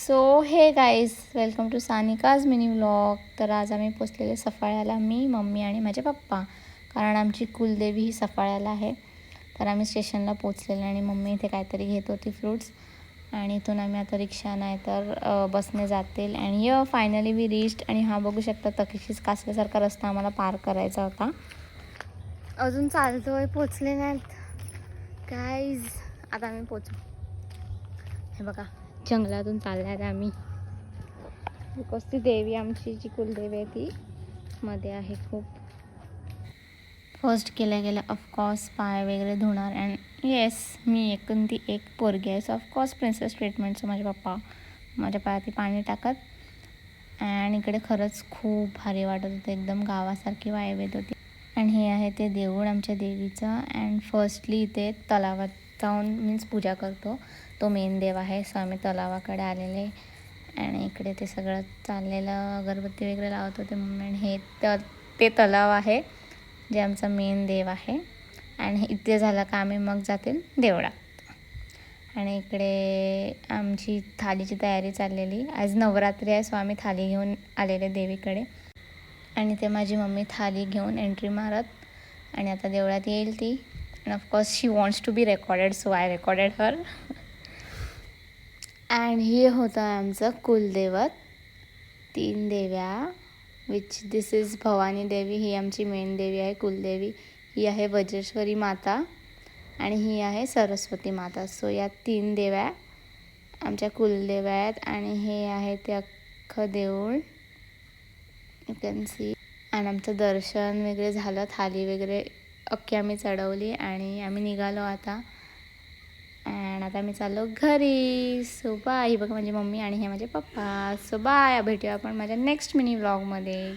So hey guys, welcome to Sanika's mini vlog. तर आज आम्ही पोचलेले सफाळ्याला, मी, मम्मी आणि माझे पप्पा. कारण आमची कुलदेवी ही सफाळ्याला आहे. तर आम्ही स्टेशनला पोचलेले आणि मम्मी इथे काहीतरी घेत होती फ्रूट्स. आणि इथून आम्ही आता रिक्षा नाही तर बसने जातील. आणि फायनली वी रिच्ड. आणि हा बघू शकता तकिशीच कासल्यासारखा रस्ता आम्हाला पार करायचा होता. अजून चालतोय, पोचले नाहीत गाईज. आता आम्ही पोचू. हे बघा, जंगलातून चालल्यात आम्ही. बिकॉज ती देवी, आमची जी कुलदेवी आहे ती मध्ये आहे खूप. फर्स्ट केल्या गेल्या ऑफकोर्स पाय वगैरे धुणार. अँड येस, मी एकूण ती एक पोरगी आहे. सो ऑफकोर्स प्रिन्सेस ट्रीटमेंटचं माझे पप्पा माझ्या पायाती पाणी टाकत. अँड इकडे खरंच खूप भारी वाटत होतं, एकदम गावासारखी वाईब येत होती. अँड हे आहे ते देऊळ आमच्या देवीचं. अँड फर्स्टली इथे तलावात जाऊन मीन्स पूजा करतो, तो मेन देव आहे. सो आम्ही तलावाकडे आलेले आणि इकडे ते सगळं चाललेलं, अगरबत्ती वगैरे लावत होते मम्मी. आणि हे ते तलाव आहे जे आमचा मेन देव आहे. आणि इथे झालं का आम्ही मग जातील देवळात. आणि इकडे आमची थालीची तयारी चाललेली. आज नवरात्री आहे, सो आम्ही थाली घेऊन आलेले देवीकडे. आणि ते माझी मम्मी थाली घेऊन एंट्री मारत. आणि आता देवळात येईल ती. And of course she wants to be recorded, so I recorded her. And हे होतं आमचं कुलदैवत. 3 देव्या, which this is Bhavani Devi, ही आमची मेन देवी आहे कुलदेवी. ही आहे वज्रेश्वरी माता आणि ही आहे सरस्वती माता. सो या 3 देव्या आमच्या कुलदेव्या आहेत. आणि हे आहे ते अख्खं देऊळ, यू कॅन सी. आणि आमचं दर्शन वगैरे झालं, थाली वगैरे अख्खी आम्ही चढवली आणि आम्ही निघालो आता. अँड आता मी चाललो घरी. So bye. ही बघा माझी मम्मी आणि हे माझे पप्पा. सो बाय, भेटूया आपण माझ्या नेक्स्ट मिनी व्लॉगमध्ये.